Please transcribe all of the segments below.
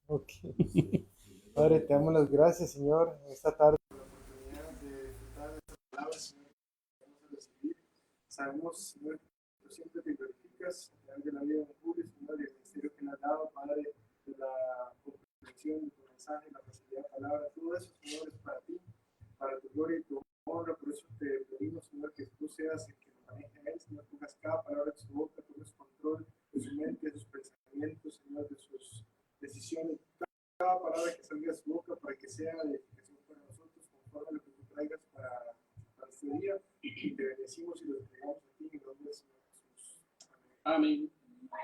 Ok. Padre, te damos las gracias, Señor, en esta tarde por la oportunidad de disfrutar de esta palabra, Señor, que vamos a recibir. Sabemos, Señor, que tú siempre te glorificas a través de la vida de Julio, Señor, y el ministerio que le has dado, Padre, de la comprensión de tu mensaje, la facilidad de palabra, todo eso, Señor, es para ti, para tu gloria y tu honra. Por eso te pedimos, Señor, que tú seas el que lo maneje a él, Señor, pongas cada palabra de su boca, tomes control de su mente, de sus pensamientos, Señor, de sus decisiones, cada palabra que salga de su boca para que sea de edificación para nosotros, conforme a lo que tú traigas para este día. Y te bendecimos y lo entregamos a ti en nombre del Señor Jesús. Amén. Amén.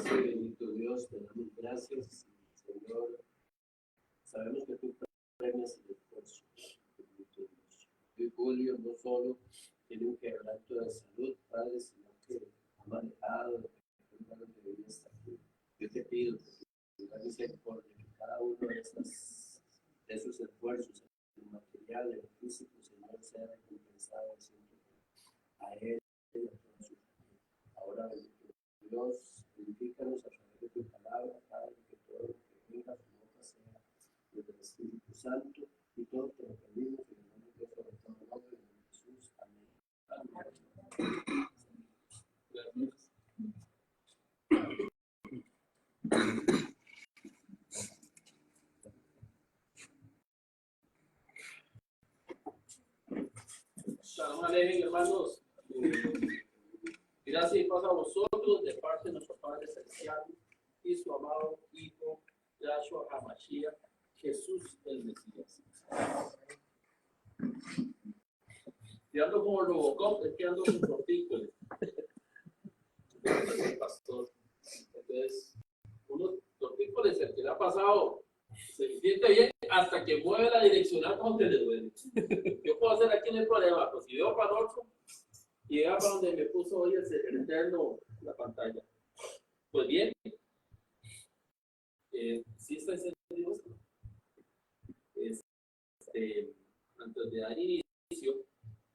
Bendito Dios, te damos gracias, Señor. Sabemos que tú premias el esfuerzo. Bendito Dios. Y Julio no solo tiene un quebranto de salud, Padre, sino que ha manejado de vida hasta aquí. Yo te pido que tengas misericordia que cada uno de esos esfuerzos, el material, el físico, Señor, sea recompensado siempre a él y a toda su familia. Ahora, Dios, edifícanos a través de tu palabra, Padre, que todo lo que venga a tu boca sea del Espíritu Santo, y todo te lo pedimos en el nombre de sobre todo el nombre de Jesús. Amén. Amén. Gracias. Shalom alejen, hermanos. Gracias y paz a vosotros de parte de nuestro Padre Celestial y su amado Hijo Yahshua HaMashiach, Jesús el Mesías. Y ando como Robocop, es que ando con tortícolis. El pastor. Entonces, unos tortícolis, el que le ha pasado, se siente bien hasta que mueve la direccional donde le duele. Yo puedo hacer aquí, no hay problema, pues si veo para el otro, y llega para donde me puso hoy el interno la pantalla. Pues bien, sí está encendido esto. Antes de dar inicio,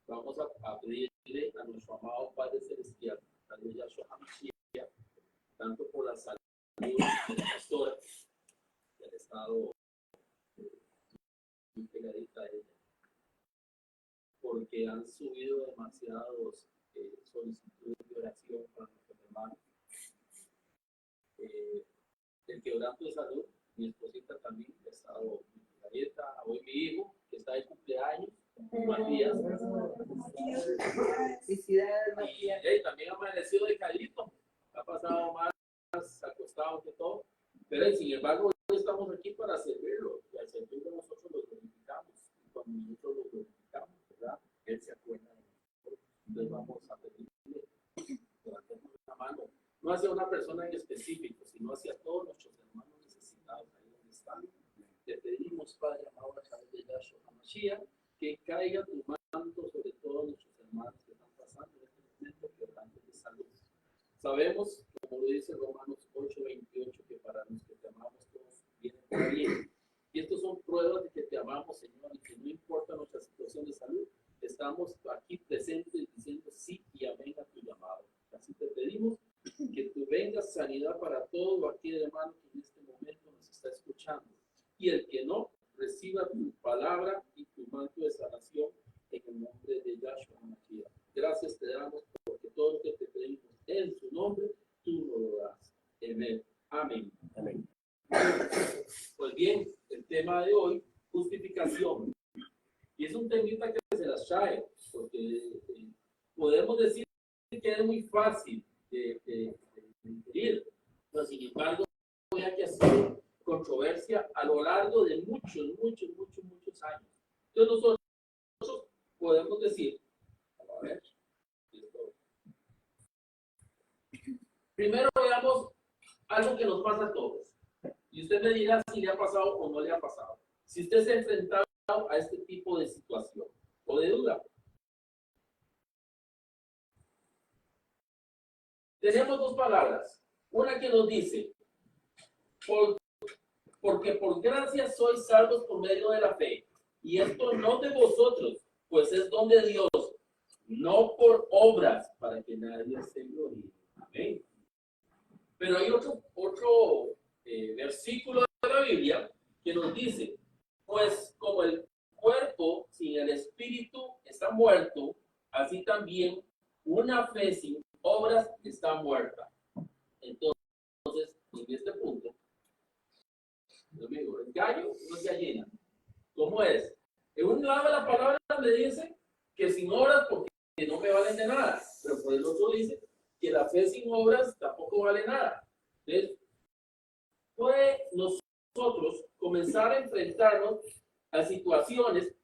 vamos a pedirle a nuestro amado Padre Celestial, a Dios Yahshua HaMashiach, tanto por la salud de la pastora, que ha estado muy pegadita a ella, porque han subido demasiados solicitudes de oración para nuestros hermanos. El quebranto de salud, mi esposita también ha estado muy pegadita. Hoy mi hijo, que está de cumpleaños, Matías. Felicidades, Matías. Y también ha amanecido decadito, ha pasado más acostado que todo, pero sin embargo hoy estamos aquí para servirlo, y al servirlo nosotros lo glorificamos, y cuando nosotros lo glorificamos, ¿verdad? Él se acuerda de nosotros. Entonces vamos a pedirle, levantemos la mano, no hacia una persona en específico, sino hacia todos nuestros hermanos necesitados ahí donde están. Te pedimos, Padre amado, a través de Yahshua HaMashiach, que caiga tu manto sobre todos nuestros hermanos que están pasando en este momento quebrantos de salud. Sabemos, como lo dice Romanos 8:28, que para los que te amamos todos viene para bien. Y estos son pruebas de que te amamos, Señor, y que no importa nuestra situación de salud, estamos aquí presentes diciendo sí y amén a tu llamado. Así te pedimos que tú vengas sanidad para todo aquel hermano que en este momento nos está escuchando. Y el que no, reciba tu palabra y tu manto de sanación en el nombre de Yahshua HaMashiach. Gracias te damos porque todo lo que te pedimos en su nombre, tú nos lo das. Amén. Amén. Amén. Pues bien, el tema de hoy, justificación. Y es un temita que se las trae, porque podemos decir que es muy fácil de digerir, pero sin embargo, hay que hacer controversia a lo largo de muchos años. Entonces nosotros podemos decir, a ver, esto, Primero veamos algo que nos pasa a todos. Y usted me dirá si le ha pasado o no le ha pasado. Si usted se ha enfrentado a este tipo de situación o de duda. Tenemos dos palabras. Una que nos dice, porque por gracia sois salvos por medio de la fe. Y esto no de vosotros, pues es don de Dios, no por obras, para que nadie se gloríe. Amén. Pero hay otro versículo de la Biblia que nos dice, pues como el cuerpo sin el espíritu está muerto, así también una fe sin obras está muerta. Entonces, en este punto, amigo, el gallo no se gallina. ¿Cómo es? En un lado de la palabra me dice que sin obras porque no me valen de nada, pero por el otro dice que la fe sin obras tampoco vale nada. Entonces, puede nosotros comenzar a enfrentarnos a situaciones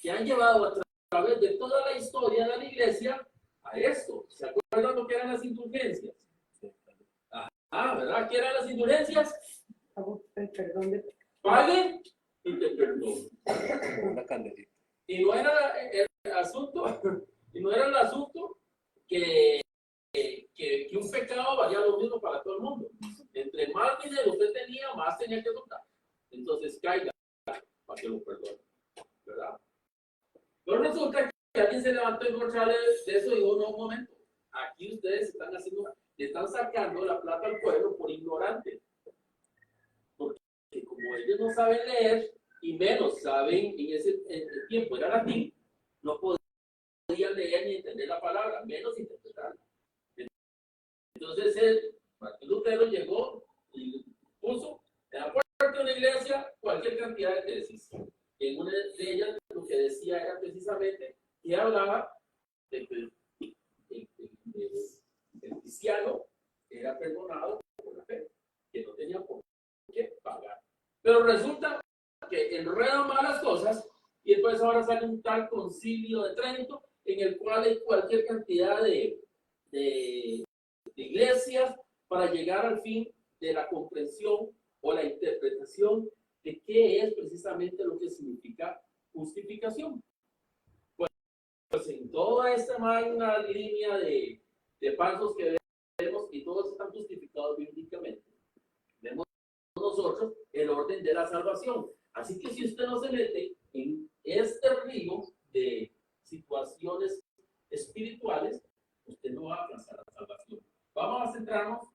que han llevado a través de toda la historia de la iglesia a esto. ¿Se acuerdan lo que eran las indulgencias? ¿Verdad? ¿Qué eran las indulgencias? El perdón de Paguen y te perdono. Una candelita. Y no era el asunto, que un pecado valía lo mismo para todo el mundo. Entre más dinero usted tenía, más tenía que tocar. Entonces caiga para que lo perdone, ¿verdad? Pero resulta que alguien se levantó en contra de eso y dijo, no, un momento, aquí ustedes están sacando la plata al pueblo por ignorante. Porque como ellos no saben leer, y menos saben, en ese tiempo era latín, no podían leer ni entender la palabra, menos interpretarla. Entonces Martín Lutero llegó y puso en la puerta de una iglesia cualquier cantidad de tesis. En una de ellas lo que decía era precisamente que hablaba de que el cristiano era perdonado por la fe, que no tenía por qué pagar. Pero resulta que enredan malas cosas y después ahora sale un tal concilio de Trento en el cual hay cualquier cantidad de iglesias para llegar al fin de la comprensión o la interpretación de qué es precisamente lo que significa justificación. Pues en toda esta magna línea de pasos que vemos y todos están justificados bíblicamente, vemos nosotros el orden de la salvación. Así que si usted no se mete en este río de situaciones espirituales, usted no va a alcanzar la salvación. Vamos a centrarnos,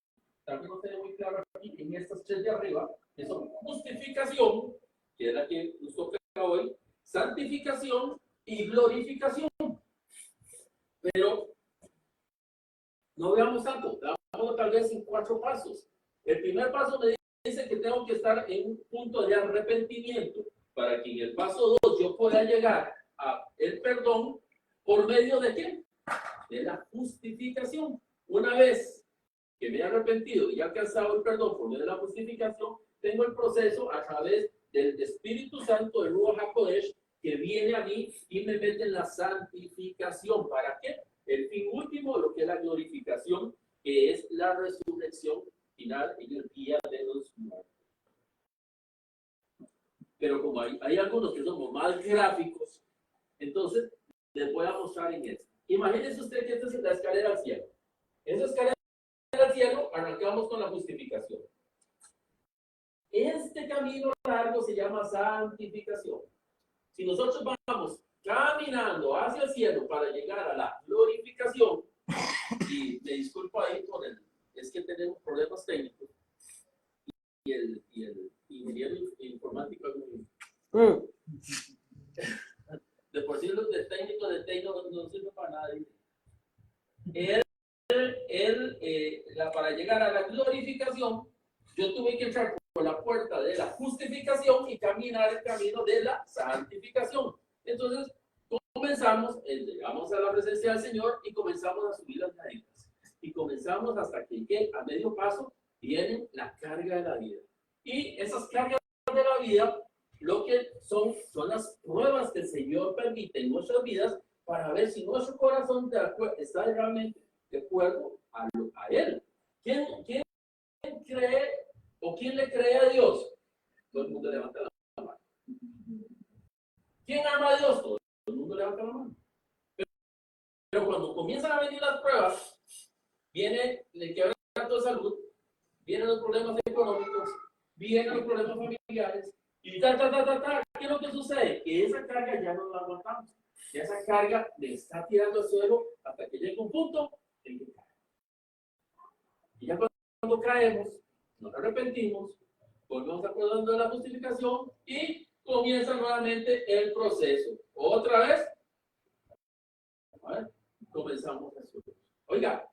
tal vez no esté muy claro aquí, en estas tres de arriba, que son justificación, que es la que nos toca hoy, santificación y glorificación. Pero no veamos tanto, veamos tal vez en 4 pasos. El primer paso me dice que tengo que estar en un punto de arrepentimiento para que en el paso 2 yo pueda llegar a el perdón por medio de ¿qué? De la justificación. Una vez que me he arrepentido y he alcanzado el perdón por medio de la justificación, tengo el proceso a través del Espíritu Santo, del Ruach HaKodesh, que viene a mí y me mete en la santificación. ¿Para qué? El fin último, lo que es la glorificación, que es la resurrección final en el día de los muertos. Pero como hay algunos que somos más gráficos, entonces les voy a mostrar en esto. Imagínense usted que esta es la escalera al cielo. Esa escalera al cielo, arrancamos con la justificación. Este camino largo se llama santificación. Si nosotros vamos caminando hacia el cielo para llegar a la glorificación, y me disculpo ahí por es que tenemos problemas técnicos, y el ingeniero informático de por sí los de técnico de técnico no sirve para nada. Para llegar a la glorificación, yo tuve que entrar por la puerta de la justificación y caminar el camino de la santificación. Entonces, llegamos a la presencia del Señor y comenzamos a subir las cadenas. Y comenzamos hasta que llegue a medio paso, viene la carga de la vida. Y esas cargas de la vida, lo que son las pruebas que el Señor permite en nuestras vidas para ver si nuestro corazón está realmente de acuerdo a Él. ¿Quién cree o quién le cree a Dios? Todo el mundo levanta la mano. ¿Quién ama a Dios? Todo el mundo levanta la mano. Pero cuando comienzan a venir las pruebas, viene el quebranto de salud, vienen los problemas económicos, vienen los problemas familiares, y ¿qué es lo que sucede? Que esa carga ya no la aguantamos. Ya esa carga le está tirando al suelo hasta que llega un punto en que cae. Y ya cuando caemos, nos arrepentimos, volvemos acordando de la justificación y comienza nuevamente el proceso. Otra vez, a ver, comenzamos a subir. Oiga,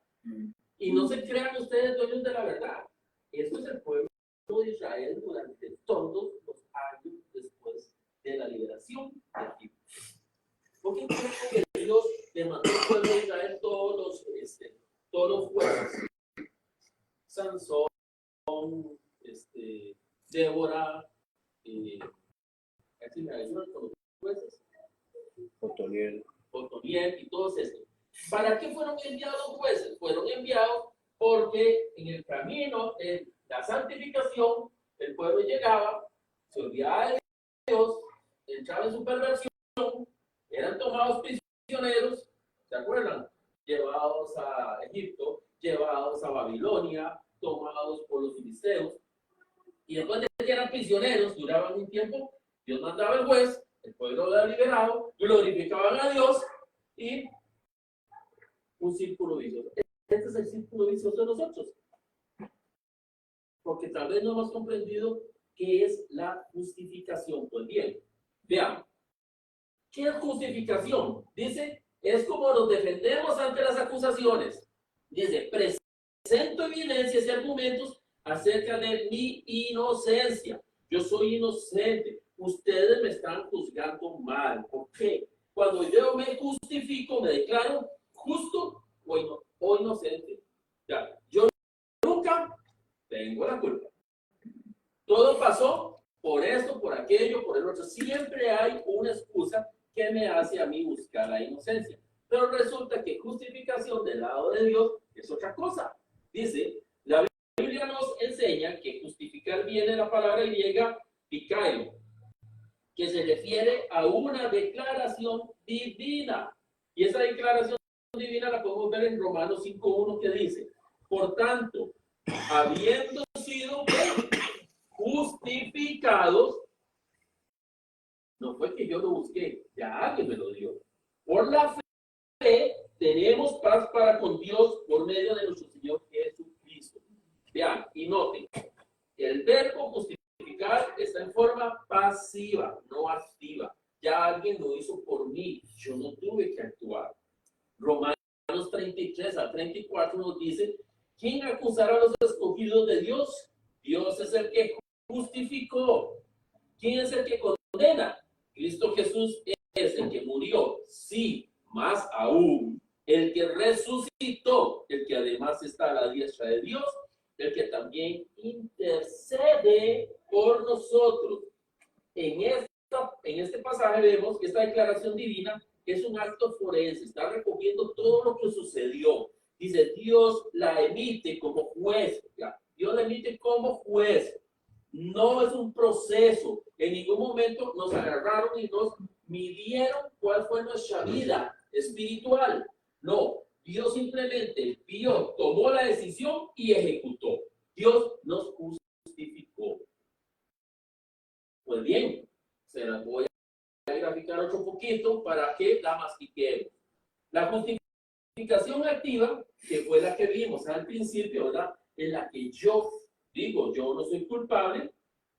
y no se crean ustedes dueños de la verdad. Esto es el pueblo de Israel durante todos los años después de la liberación de Egipto. ¿Por qué creen que Dios le mandó al pueblo de Israel todos los jueces? Sansón, Débora, ¿así me ayudan con los jueces? Otoniel y todos estos. ¿Para qué fueron enviados los jueces? Fueron enviados porque en el camino de la santificación el pueblo llegaba, se olvidaba de Dios, entraba en su perversión, eran tomados prisioneros, ¿se acuerdan? Llevados a Egipto, llevados a Babilonia, tomados por los filisteos, y después de que eran prisioneros, duraban un tiempo, Dios mandaba el juez, el pueblo era liberado, glorificaban a Dios y un círculo vicioso. Este es el círculo vicioso de nosotros, porque tal vez no hemos comprendido qué es la justificación. Pues bien, veamos, ¿qué es justificación? Dice, es como nos defendemos ante las acusaciones. Dice, presento evidencias y argumentos acerca de mi inocencia. Yo soy inocente. Ustedes me están juzgando mal. ¿Por qué? Cuando yo me justifico, me declaro justo o inocente. Ya, yo nunca tengo la culpa. Todo pasó por esto, por aquello, por el otro. Siempre hay una excusa que me hace a mí buscar la inocencia. Pero resulta que justificación del lado de Dios es otra cosa. Dice, la Biblia nos enseña que justificar viene de la palabra griega dikaio, que se refiere a una declaración divina. Y esa declaración divina la podemos ver en Romanos 5:1 que dice, por tanto, habiendo sido justificados, no fue que yo lo busqué, ya alguien me lo dio. Por la fe tenemos paz para con Dios por medio de nuestro Señor Jesucristo. Vean y noten, el verbo justificar está en forma pasiva, no activa. Ya alguien lo hizo por mí, yo no tuve que actuar. Romanos 33-34 nos dice, ¿quién acusará a los escogidos de Dios? Dios es el que justificó. ¿Quién es el que condena? Cristo Jesús es el que murió, sí, más aún, el que resucitó, el que además está a la diestra de Dios, el que también intercede por nosotros. En este pasaje vemos que esta declaración divina es un acto forense, está recogiendo todo lo que sucedió. Dice, Dios la emite como juez, Dios la emite como juez. No es un proceso. En ningún momento nos agarraron y nos midieron cuál fue nuestra vida espiritual. No, Dios simplemente vio, tomó la decisión y ejecutó. Dios nos justificó. Pues bien, se las voy a graficar otro poquito para que la mastiquemos. La justificación activa, que fue la que vimos al principio, ¿verdad? En la que yo digo, yo no soy culpable,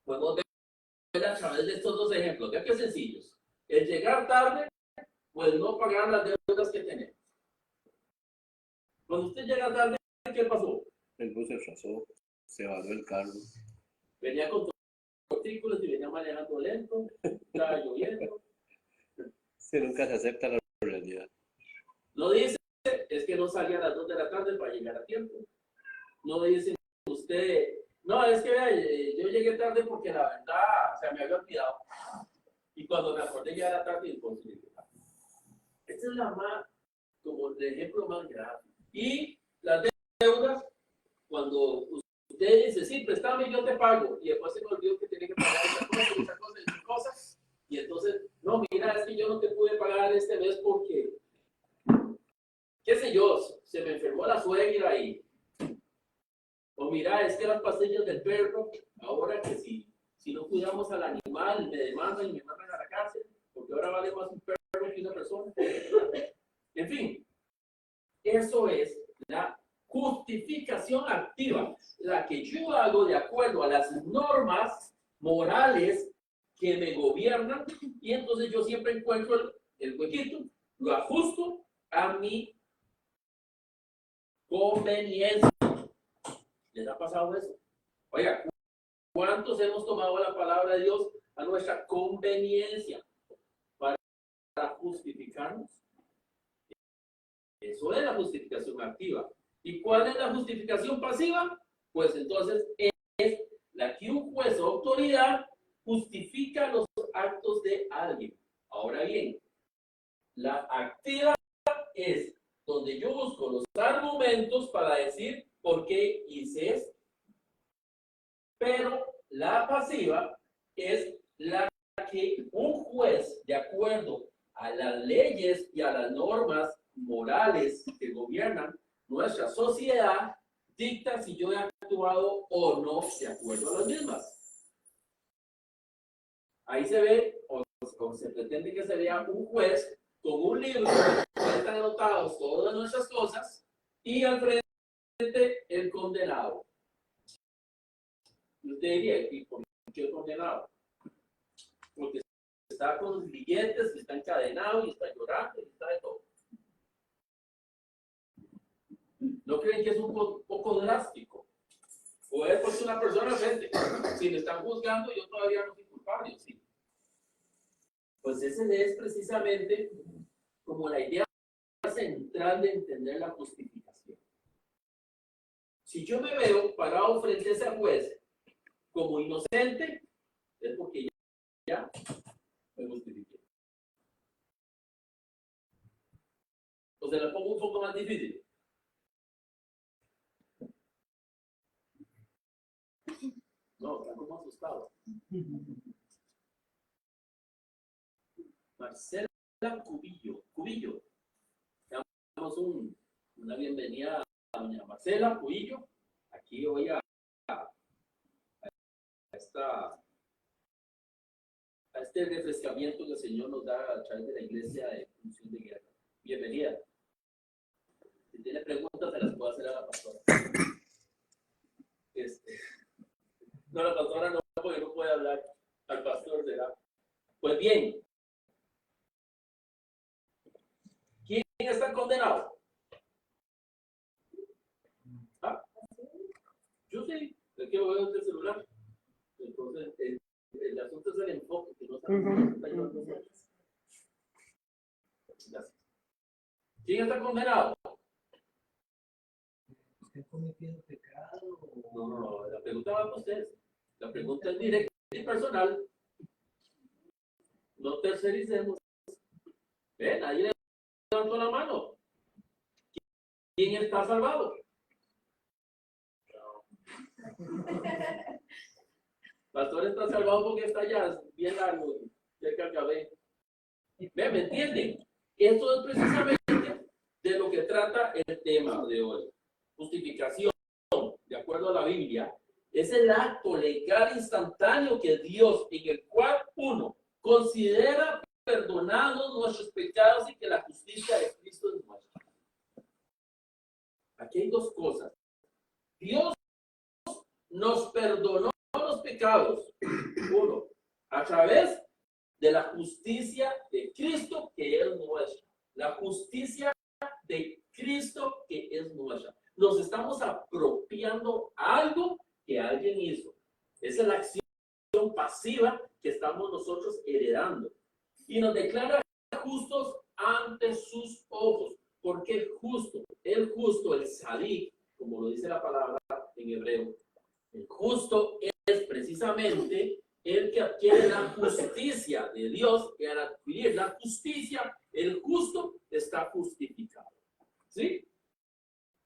podemos ver a través de estos dos ejemplos. Vean qué sencillos. El llegar tarde, pues no pagar las deudas que tenemos. Cuando usted llega tarde, ¿qué pasó? El bus se atrasó, se varó el carro. Venía con partículas y venía manejando lento, estaba lloviendo. Se nunca se acepta la realidad. No dice, es que no salía a las 2 de la tarde para llegar a tiempo. No dice usted, no, es que vea, yo llegué tarde porque la verdad se me había olvidado. Y cuando me acordé ya era tarde y entonces esta es la más, como el ejemplo más grave. Y las deudas, cuando usted dice, sí, préstame, yo te pago, y después se me olvidó que tiene que pagar esa cosa, y entonces, no, mira, es que yo no te pude pagar este mes porque, qué sé yo, se me enfermó la suegra y, o mira, es que las pastillas del perro, ahora que si no cuidamos al animal, me demandan y me mandan a la cárcel, porque ahora vale más un perro que una persona. En fin, eso es la justificación activa, la que yo hago de acuerdo a las normas morales que me gobiernan, y entonces yo siempre encuentro el huequito, lo ajusto a mi conveniencia. ¿Les ha pasado eso? Oiga, ¿cuántos hemos tomado la palabra de Dios a nuestra conveniencia para justificarnos? Eso es la justificación activa. ¿Y cuál es la justificación pasiva? Pues entonces es la que un juez o autoridad justifica los actos de alguien. Ahora bien, la activa es donde yo busco los argumentos para decir por qué hice esto. Pero la pasiva es la que un juez, de acuerdo a las leyes y a las normas morales que gobiernan nuestra sociedad, dicta si yo he actuado o no de acuerdo a las mismas. Ahí se ve, o se pretende que se vea un juez con un libro donde están anotados todas nuestras cosas y al frente el condenado. Y usted diría, ¿y por qué el condenado? Porque está con los billetes, está encadenado y está llorando y está de todo. ¿No creen que es un poco drástico? O es porque una persona frente. Si me están juzgando, yo todavía no soy culpable, ¿sí? Pues ese es precisamente como la idea central de entender la justificación. Si yo me veo parado frente a ese juez como inocente, es porque ya me justifiqué. O se la pongo un poco más difícil. No, está como asustado. Marcela Cubillo. Le damos una bienvenida a doña Marcela Cubillo. Aquí hoy a este refrescamiento que el Señor nos da a través de la iglesia de Función de Guerra. Bienvenida. Si tiene preguntas, se las puedo hacer a la pastora. No, la pastora no, porque no puede hablar. Al pastor será. Pues bien, ¿quién está condenado? ¿Ah? Yo sí, es que voy a el celular. Entonces, el asunto es el enfoque, que no sabemos qué está llevando. Gracias. ¿Quién está condenado? ¿Usted cometiendo pecado? No, la pregunta va para ustedes. La pregunta es directa y personal. No tercericemos. ¿Ven? Ahí levantó la mano. ¿Quién está salvado? Pastor está salvado porque está allá, bien largo, cerca del cabello. ¿Ven? ¿Me entienden? Esto es precisamente de lo que trata el tema de hoy. Justificación, de acuerdo a la Biblia, es el acto legal instantáneo que Dios, en el cual uno considera perdonados nuestros pecados y que la justicia de Cristo es nuestra. Aquí hay dos cosas. Dios nos perdonó los pecados, uno, a través de la justicia de Cristo que es nuestra. La justicia de Cristo que es nuestra. Nos estamos apropiando algo que alguien hizo. Esa es la acción pasiva que estamos nosotros heredando. Y nos declara justos ante sus ojos. ¿Por qué justo? El justo, el sadik, como lo dice la palabra en hebreo. El justo es precisamente el que adquiere la justicia de Dios, y al adquirir la justicia, el justo está justificado. ¿Sí?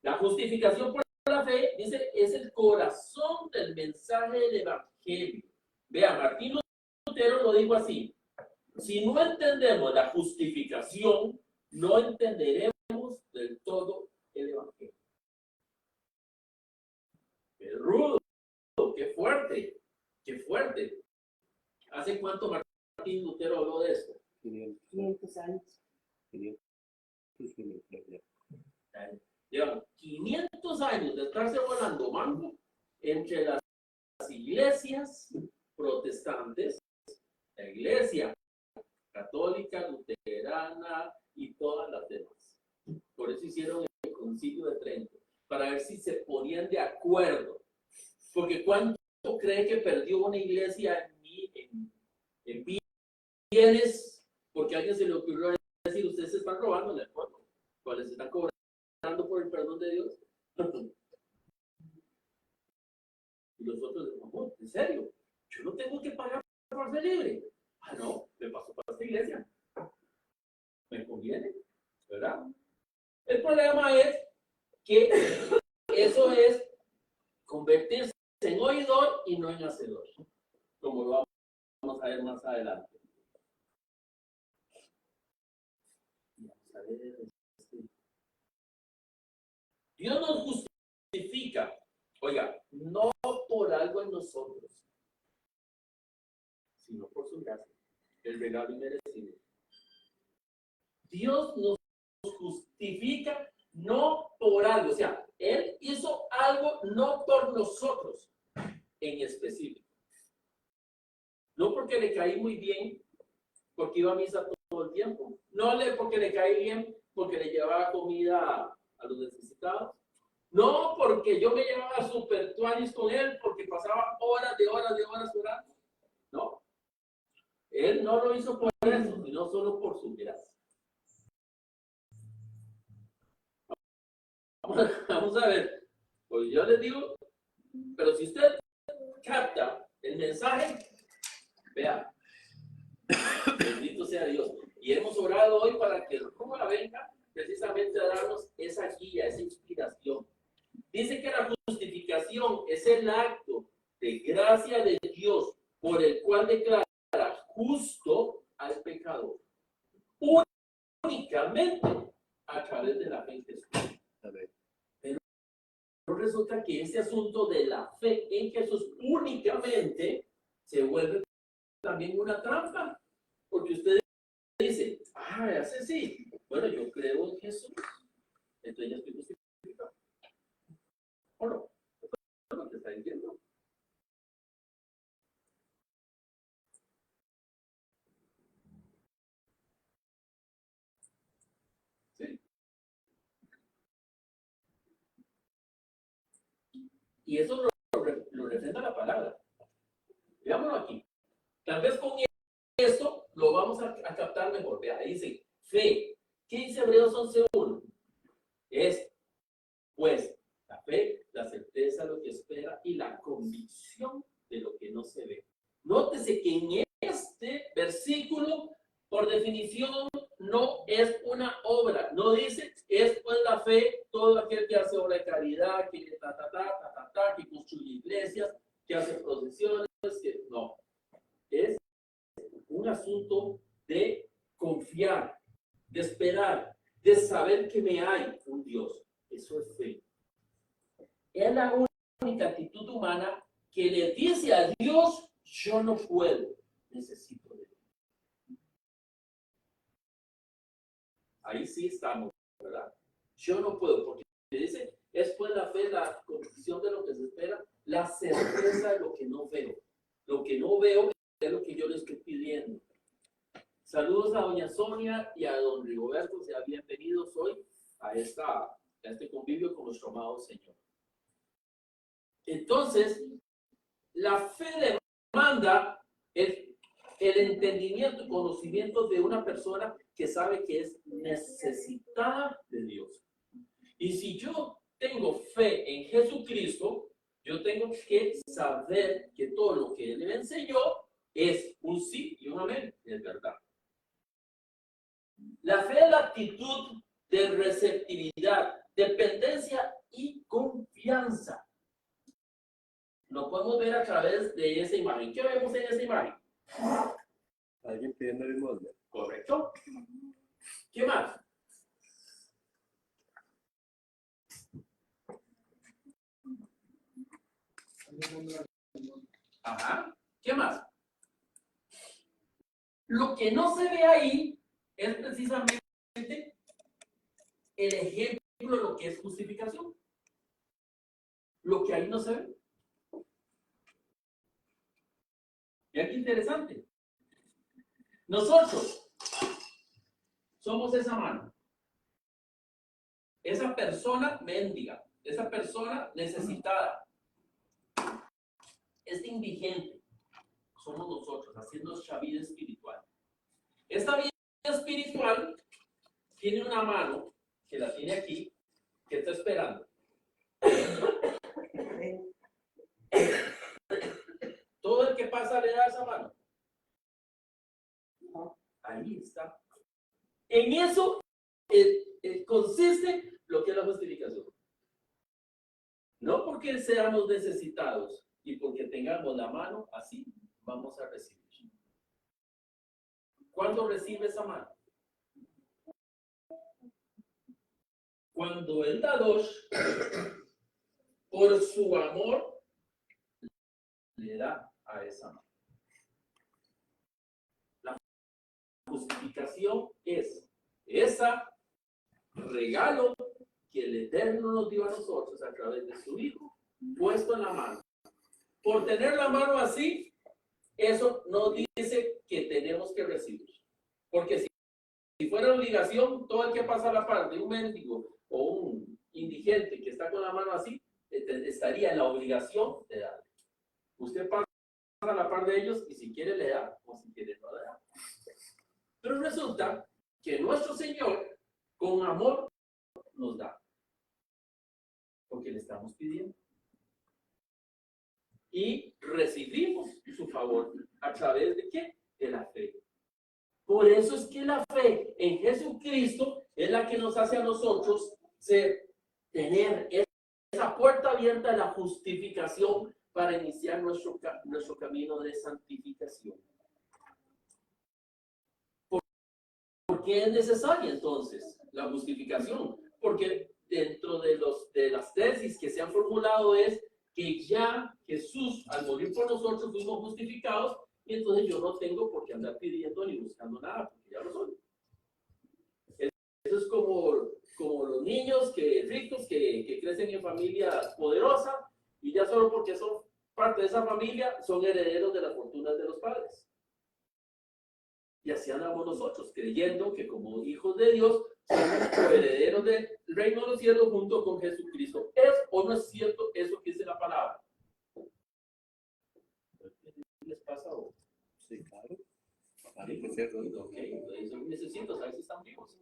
La justificación por la fe, dice, es el corazón mensaje del Evangelio. Vea, Martín Lutero lo dijo así: si no entendemos la justificación, no entenderemos del todo el Evangelio. ¡Qué rudo! ¡Qué fuerte! ¡Qué fuerte! ¿Hace cuánto Martín Lutero habló de esto? 500 años. 500 Llevan 500 años de estarse volando mango entre las iglesias protestantes, la iglesia católica, luterana y todas las demás. Por eso hicieron el Concilio de Trento, para ver si se ponían de acuerdo. Porque ¿cuánto cree que perdió una iglesia en bienes? Porque a alguien se le ocurrió decir: ustedes se están robando en el pueblo, cuáles están cobrando por el perdón de Dios. Y los otros decimos: ¿en serio? Yo no tengo que pagar por ser libre. Ah, no, me paso para esta iglesia. Me conviene, ¿verdad? El problema es que eso es convertirse en oidor y no en hacedor, como lo vamos a ver más adelante. Vamos a ver. Dios nos justifica, oiga, no por algo en nosotros, sino por su gracia, el regalo inmerecido. Dios nos justifica no por algo, o sea, Él hizo algo no por nosotros en específico. No porque le caí muy bien, porque iba a misa todo el tiempo. No porque le caí bien, porque le llevaba comida a los necesitados. No porque yo me llevaba super tuanis con él, porque pasaba horas orando. No. Él no lo hizo por eso, sino solo por su gracia. Vamos a ver. Pues yo les digo, pero si usted capta el mensaje, vea, bendito sea Dios. Y hemos orado hoy para que el Rúa venga precisamente a darnos esa guía, esa inspiración. Dice que la justificación es el acto de gracia de Dios por el cual declara justo al pecador. Únicamente a través de la fe en Jesús. Pero resulta que ese asunto de la fe en Jesús únicamente se vuelve también una trampa. Porque usted dice: hace sí. Bueno, yo creo en Jesús. Entonces ya estoy justificado. ¿O no? Eso es lo que está diciendo. Sí. Y eso lo refrenda la palabra. Veámoslo aquí. Tal vez con esto lo vamos a captar mejor. Vea, dice fe. ¿Qué dice Hebreos 11:1? Es, pues, la fe, la certeza de lo que espera y la convicción de lo que no se ve. Nótese que en este versículo, por definición, no es una obra. No dice: es pues la fe todo aquel que hace obra de caridad, que que construye iglesias, que hace procesiones, que no. Es un asunto de confiar, de esperar, de saber que me hay un Dios. Eso es fe. Es la única actitud humana que le dice a Dios: yo no puedo, necesito de Él. Ahí sí estamos, ¿verdad? Yo no puedo, porque dice: es pues la fe, la convicción de lo que se espera, la certeza de lo que no veo. Lo que no veo es lo que yo le estoy pidiendo. Saludos a doña Sonia y a don Rigoberto, sean bienvenidos hoy a este convivio con nuestro amado Señor. Entonces, la fe demanda el entendimiento y conocimiento de una persona que sabe que es necesitada de Dios. Y si yo tengo fe en Jesucristo, yo tengo que saber que todo lo que Él me enseñó es un sí y un amén, es verdad. La fe es la actitud de receptividad, dependencia y confianza. Lo podemos ver a través de esa imagen. ¿Qué vemos en esa imagen? Alguien pidiendo limosna. Correcto. ¿Qué más? Ajá. ¿Qué más? Lo que no se ve ahí es precisamente el ejemplo de lo que es justificación. Lo que ahí no se ve. Vean qué interesante. Nosotros somos esa mano. Esa persona mendiga. Esa persona necesitada. Es indigente. Somos nosotros haciendo esta vida espiritual. Esta vida espiritual tiene una mano que la tiene aquí, que está esperando. Todo el que pasa le da esa mano. Ahí está. En eso consiste lo que es la justificación. No porque seamos necesitados y porque tengamos la mano así, vamos a recibir. ¿Cuándo recibe esa mano? Cuando el dador, por su amor, le da a esa mano. La justificación es ese regalo que el Eterno nos dio a nosotros a través de su Hijo, puesto en la mano. Por tener la mano así, eso no dice que tenemos que recibir. Porque si fuera obligación, todo el que pasa a la par de un mendigo o un indigente que está con la mano así, estaría en la obligación de darle. Usted pasa a la par de ellos y si quiere le da o si quiere no le da. Pero resulta que nuestro Señor con amor nos da. Porque le estamos pidiendo. Y recibimos su favor a través de ¿qué? De la fe. Por eso es que la fe en Jesucristo es la que nos hace a nosotros tener esa puerta abierta de la justificación para iniciar nuestro camino de santificación. ¿Por qué es necesaria entonces la justificación? Porque dentro de las tesis que se han formulado es que ya Jesús, al morir por nosotros, fuimos justificados y entonces yo no tengo por qué andar pidiendo ni buscando nada, porque ya lo soy. Eso es como los niños ricos que crecen en familias poderosas y ya solo porque son parte de esa familia son herederos de las fortunas de los padres. Y así andamos nosotros, creyendo que como hijos de Dios somos herederos del reino de los cielos junto con Jesucristo. ¿Es o no es cierto eso que dice la palabra? ¿Qué les pasa a vos? Sí, claro. Hay que ser, ¿no? Ok, eso necesito saber si están vivos.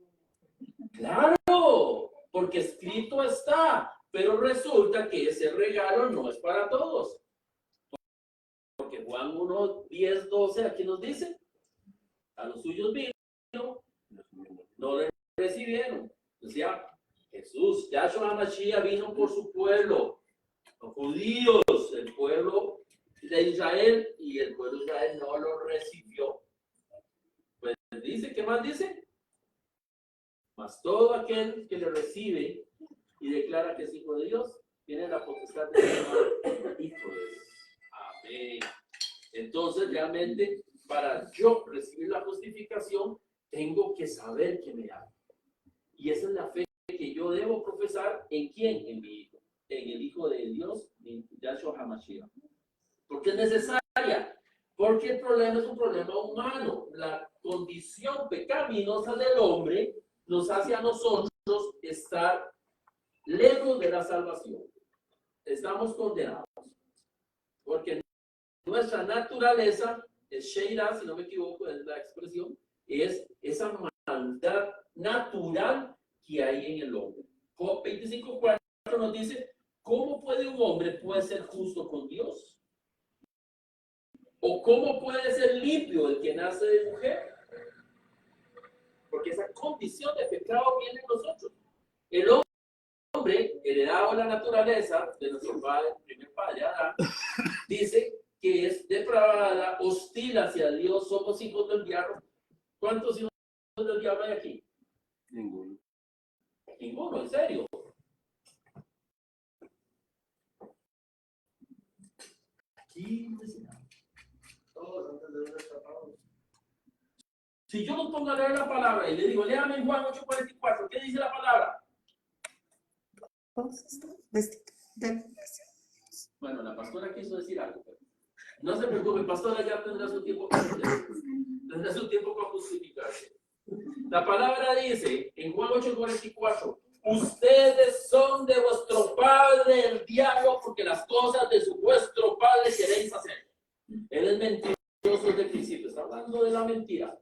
Claro, porque escrito está, pero resulta que ese regalo no es para todos. Porque Juan 1, 10, 12, aquí nos dice, a los suyos vino, no le recibieron. Decía, Jesús, Yahshua HaMashiach vino por su pueblo, los judíos, el pueblo de Israel, y el pueblo de Israel no lo recibió. Pues dice, ¿qué más dice? Mas todo aquel que le recibe y declara que es hijo de Dios, tiene la potestad de llamar hijo de Dios. Amén. Entonces, realmente, para yo recibir la justificación, tengo que saber que me ama. Y esa es la fe que yo debo profesar en quién, en mi hijo, en el Hijo de Dios, en Yahshua HaMashiach. ¿Por qué es necesaria? Porque el problema es un problema humano. La condición pecaminosa del hombre nos hace a nosotros estar lejos de la salvación. Estamos condenados. Porque nuestra naturaleza, es Sheira, si no me equivoco, es la expresión, es esa maldad natural que hay en el hombre. Job 25:4 nos dice, ¿cómo puede un hombre ser justo con Dios? ¿O cómo puede ser limpio el que nace de mujer? Porque esa condición de pecado viene en nosotros. El hombre, heredado la naturaleza de nuestro padre, primer padre, Adán, dice que es depravada, hostil hacia Dios, somos hijos del diablo. ¿Cuántos hijos del diablo hay aquí? Ninguno. Ninguno, en serio. Aquí, Todos antes de ser tapados. si yo los pongo a leer la palabra y le digo, léame en Juan 8:44, ¿qué dice la palabra? Bueno, la pastora quiso decir algo, pero no se preocupe, pastora ya tendrá su tiempo para tendrá su tiempo para justificarse. La palabra dice en Juan 8:44, ustedes son de vuestro padre el diablo porque las cosas de vuestro padre queréis hacer. Él es mentiroso desde el principio, está hablando de la mentira.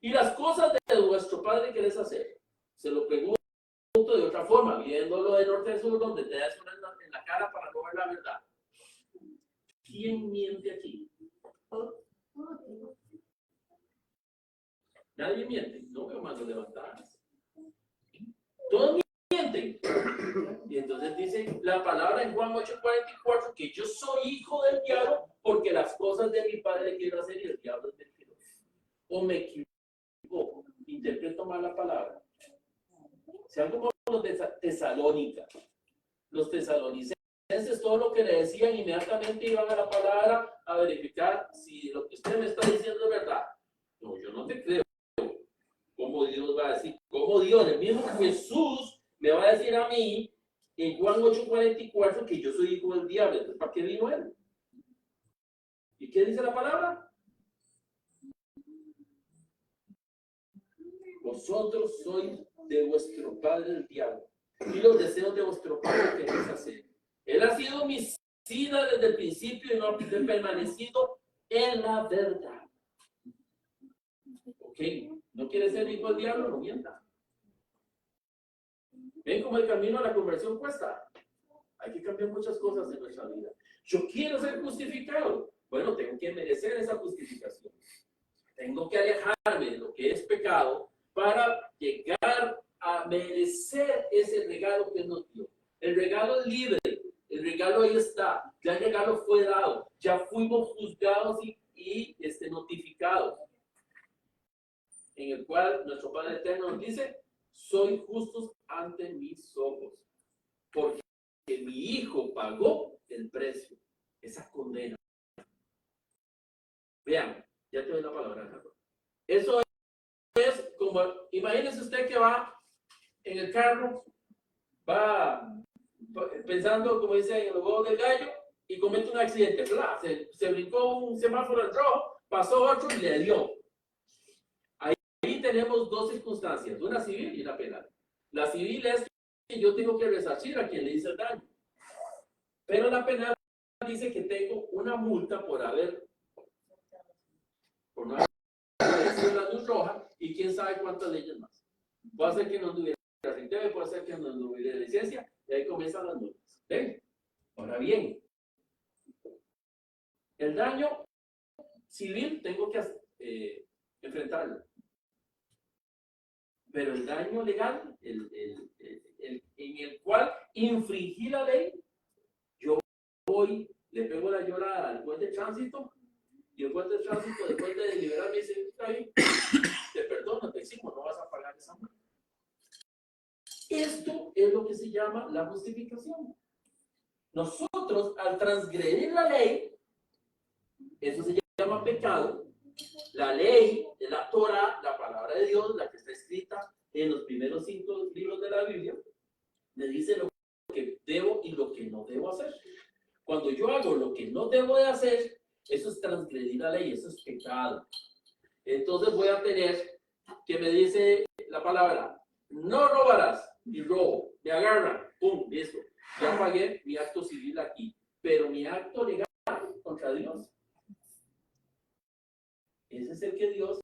Y las cosas de vuestro padre queréis hacer. Se lo pregunto de otra forma, viéndolo de norte a sur, donde te das una en la cara para no ver la verdad. ¿Quién miente aquí? Nadie miente, no veo manos levantadas. Todos mienten. Y entonces dice la palabra en Juan 8:44 que yo soy hijo del diablo porque las cosas de mi padre quiero hacer y el diablo es mentiroso. O me equivoco, interpreto mal la palabra. Sean como los de Tesalónica. Los tesalonicenses, todo lo que le decían, inmediatamente iban a la palabra a verificar si lo que usted me está diciendo es verdad. No, yo no te creo. ¿Cómo Dios va a decir? ¿Cómo Dios, el mismo Jesús, me va a decir a mí en Juan 8:44 que yo soy hijo del diablo? Entonces, ¿para qué vino él? ¿Y qué dice la palabra? Vosotros sois de vuestro padre el diablo y los deseos de vuestro padre queréis hacer. Él ha sido homicida desde el principio y no ha permanecido en la verdad. Ok, ¿no quiere ser hijo del diablo? No mienta. ¿Ven cómo el camino a la conversión cuesta? Hay que cambiar muchas cosas en nuestra vida. Yo quiero ser justificado. Bueno, tengo que merecer esa justificación. Tengo que alejarme de lo que es pecado para llegar a merecer ese regalo que nos dio. El regalo es libre. El regalo ahí está. Ya el regalo fue dado. Ya fuimos juzgados y notificados. En el cual nuestro Padre Eterno nos dice, soy justos ante mis ojos, porque mi Hijo pagó el precio, esa condena. Vean, ya te doy la palabra, Carlos. Eso es como, imagínese usted que va en el carro, va pensando, como dice, en el huevo del gallo, y comete un accidente. Se brincó un semáforo en rojo, pasó otro y le dio. Ahí tenemos dos circunstancias, una civil y una penal. La civil es que yo tengo que resarcir a quien le hizo el daño. Pero la penal dice que tengo una multa por no haber obedecido la luz roja y quién sabe cuántas leyes más. Puede ser que no tuviera RITV, puede ser que no tuviera licencia, y ahí comienzan las multas. ¿Ven? Ahora bien, el daño civil tengo que enfrentarlo. Pero el daño legal, en el cual infringí la ley, yo voy, le pego la llorada al juez de tránsito, y el juez de tránsito, después de deliberar, me dice, está bien, te perdono, te eximo, no vas a pagar esa multa. Esto es lo que se llama la justificación. Nosotros, al transgredir la ley, eso se llama pecado. La ley de la Torah, la palabra de Dios, la que está escrita en los primeros 5 libros de la Biblia, me dice lo que debo y lo que no debo hacer. Cuando yo hago lo que no debo de hacer, eso es transgredir la ley, eso es pecado. Entonces voy a tener que me dice la palabra, no robarás, y robo, me agarran, pum, listo. Ya pagué mi acto civil aquí, pero mi acto legal contra Dios, ese es el que Dios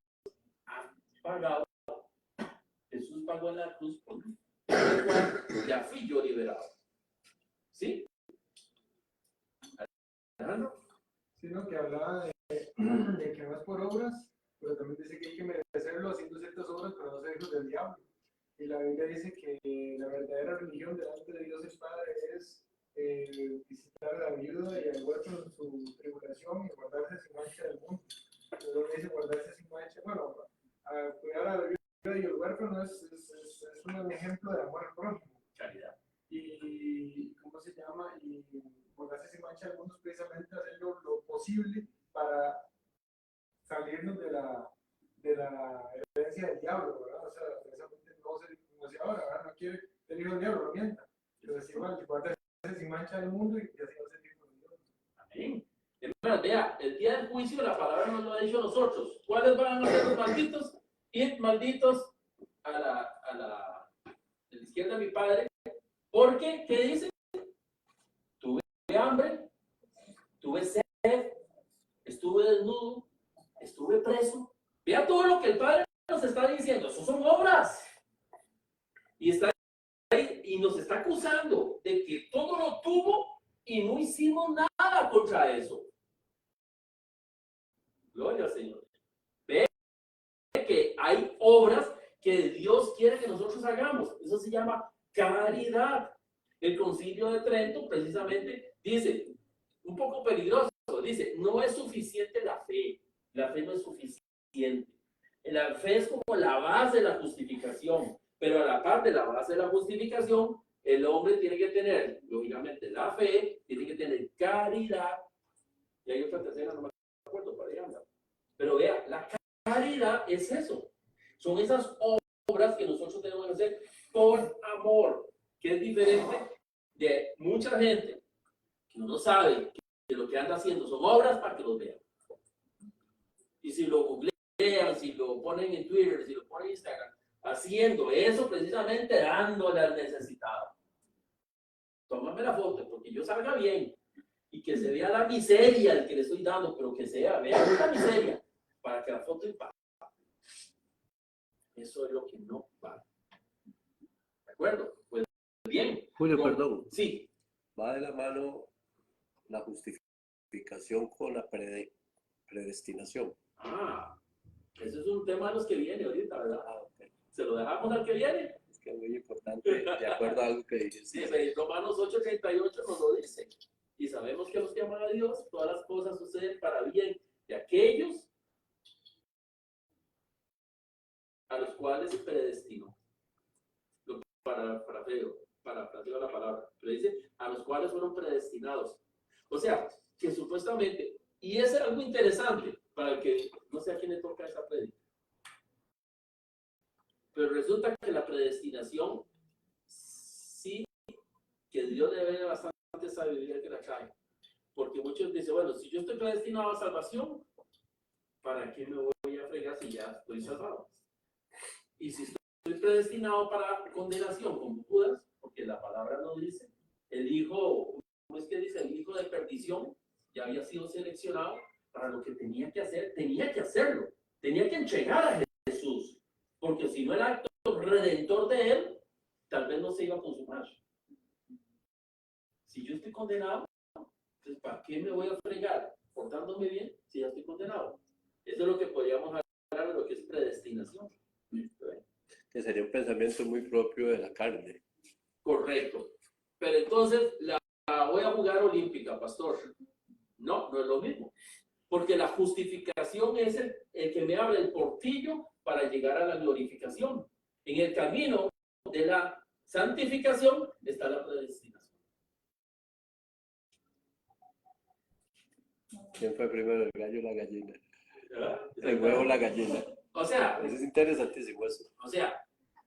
ha pagado. Jesús pagó en la cruz por mí. Ya fui yo liberado. ¿Sí? Alejandro. Sino que hablaba de que no es por obras, pero también dice que hay que merecerlo haciendo ciertas obras para no ser hijos del diablo. Y la Biblia dice que la verdadera religión delante de Dios el Padre es visitar a la viuda y al huérfano en su tribulación y guardarse sin mancha del mundo. Luego dice guardarse sin mancha. Bueno, cuidar a la viuda y el huérfano es un ejemplo de amor al prójimo. Caridad. Y ¿cómo se llama? Y guardarse sin mancha del mundo es precisamente hacer lo posible para salirnos de la herencia del diablo, ¿verdad? O sea, precisamente no se, como decía ahora, ¿verdad? No quiere ser hijo del diablo, no mienta. Entonces, igual, guardarse sin mancha del mundo y así va a ser hijo de Dios. Amén. Hermanos, vea, el día del juicio la palabra nos lo ha dicho a nosotros. ¿Cuáles van a ser los malditos? Id malditos a la izquierda de mi padre. Porque, ¿qué dice? Tuve hambre, tuve sed, estuve desnudo, estuve preso. Vea todo lo que el Padre nos está diciendo. Eso son obras. Y está ahí y nos está acusando de que todo lo tuvo y no hicimos nada contra eso. Gloria al Señor. Ve que hay obras que Dios quiere que nosotros hagamos. Eso se llama caridad. El Concilio de Trento precisamente dice, un poco peligroso, dice, no es suficiente la fe. La fe no es suficiente. La fe es como la base de la justificación, pero a la par de la base de la justificación, el hombre tiene que tener, lógicamente, la fe, tiene que tener caridad, y hay otra tercera, no me acuerdo para allá, pero vea, la caridad es eso, son esas obras que nosotros tenemos que hacer por amor, que es diferente de mucha gente que uno sabe que lo que anda haciendo son obras para que los vean. Y si lo googlean, si lo ponen en Twitter, si lo ponen en Instagram, haciendo eso precisamente dándole al necesitado. Tómame la foto, porque yo salga bien y que se vea la miseria al que le estoy dando, pero que vea la miseria para que la foto impacte. Eso es lo que no vale. ¿De acuerdo? Pues bien. Julio, perdón. Sí. Va de la mano la justificación con la predestinación. Ese es un tema de los que viene ahorita, ¿verdad? Okay. ¿Se lo dejamos al que viene? Es que es muy importante, de acuerdo a algo que dice. Sí, Romanos 8:38 nos lo dice. Y sabemos que los que aman a Dios, todas las cosas suceden para bien de aquellos a los cuales se predestinó. Para la palabra. Pero dice, a los cuales fueron predestinados. O sea, que supuestamente, y es algo interesante, para el que no sé a quién le toca esa predica. Pero resulta que la predestinación, sí, que Dios le ve bastante sabiduría que la trae. Porque muchos dicen, bueno, si yo estoy predestinado a salvación, ¿para qué me voy a fregar si ya estoy salvado? Y si estoy predestinado para condenación, como Judas, porque la palabra nos dice, el hijo, ¿cómo es que dice? El hijo de perdición ya había sido seleccionado para lo que tenía que hacer, tenía que hacerlo, tenía que entregar a Jesús, porque si no el acto redentor de él, tal vez no se iba a consumar. Si yo estoy condenado, entonces ¿para qué me voy a fregar portándome bien si ya estoy condenado? Eso es lo que podríamos hablar de lo que es predestinación. Que sería un pensamiento muy propio de la carne. Correcto. Pero entonces la voy a jugar olímpica, pastor. No, no es lo mismo. Porque la justificación es el que me abre el portillo para llegar a la glorificación. En el camino de la santificación está la predestinación. ¿Quién fue primero, el gallo o la gallina? ¿Verdad? El huevo o la gallina. O sea, Eso es interesantísimo eso. O sea,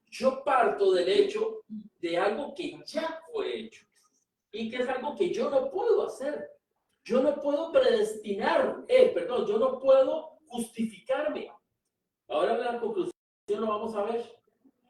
yo parto del hecho de algo que ya fue hecho y que es algo que yo no puedo hacer. Yo no puedo predestinar, yo no puedo justificarme. Ahora la conclusión lo vamos a ver.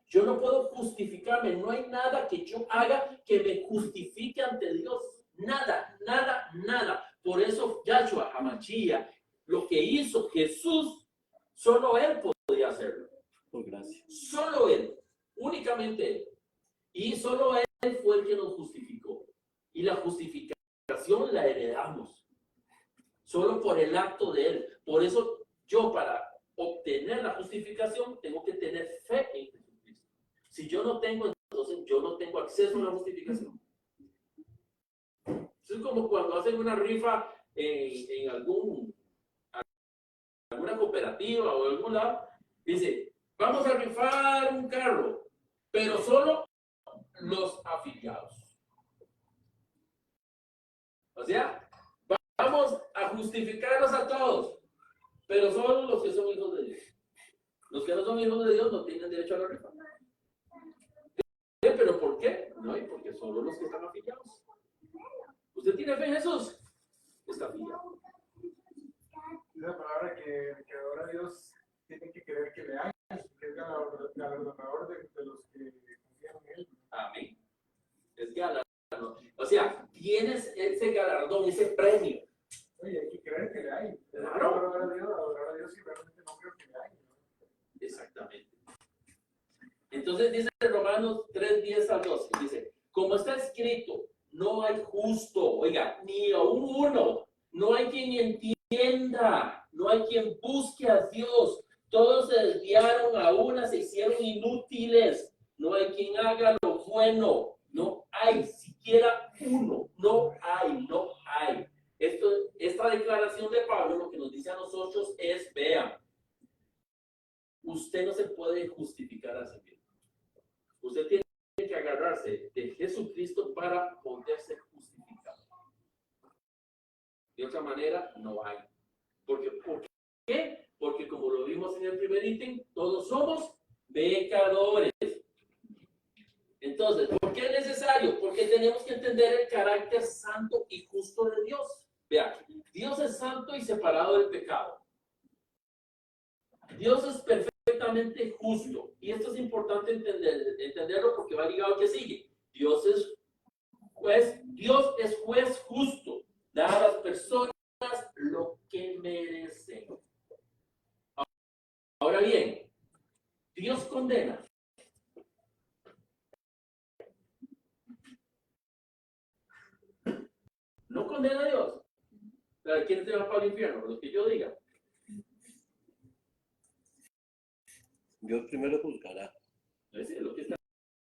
Yo no puedo justificarme, no hay nada que yo haga que me justifique ante Dios. Nada, nada, nada. Por eso Yahshua Hamashia, lo que hizo Jesús, solo Él podía hacerlo. Por gracia. Solo Él, únicamente Él. Y solo Él fue el que nos justificó. Y la justificación la heredamos. Solo por el acto de Él. Por eso yo para obtener la justificación tengo que tener fe en Jesucristo. Si yo no tengo, entonces yo no tengo acceso a una justificación. Es como cuando hacen una rifa en alguna cooperativa o algún lado, dice, vamos a rifar un carro, pero solo los afiliados. O sea, vamos a justificarlos a todos, pero solo los que son hijos de Dios. Los que no son hijos de Dios no tienen derecho a la rifa. ¿Pero por qué? No, porque solo los que están afiliados. ¿Usted tiene fe en Jesús? Está afiliado. Es la palabra que ahora Dios tiene que querer que le hagan, que es galardonador de los que confían en Él. Amén. Es galardón. O sea, tienes ese galardón, ese premio. Oye, hay que creer que le hay. Claro. Adorar a Dios y realmente no creo que le hay. Exactamente. Entonces dice Romanos 3:10 al 12, dice, como está escrito, no hay justo, oiga, ni aún uno, no hay quien entienda, no hay quien busque a Dios, todos se desviaron a una, se hicieron inútiles, no hay quien haga lo bueno, no hay siquiera uno, no hay. Esta declaración de Pablo lo que nos dice a nosotros es, vean, usted no se puede justificar a sí mismo. Usted tiene que agarrarse de Jesucristo para poderse justificar. De otra manera, no hay. ¿Por qué? Porque como lo vimos en el primer ítem, todos somos pecadores. Entonces, ¿por qué es necesario? Porque tenemos que entender el carácter santo y justo de Dios. Vean, Dios es santo y separado del pecado. Dios es perfectamente justo. Y esto es importante entenderlo porque va ligado al que sigue. Dios es juez justo. Da a las personas lo que merecen. Ahora bien, Dios condena. No condena a Dios. ¿Quién se va para el infierno? Los que yo diga. Dios primero juzgará. Es lo que está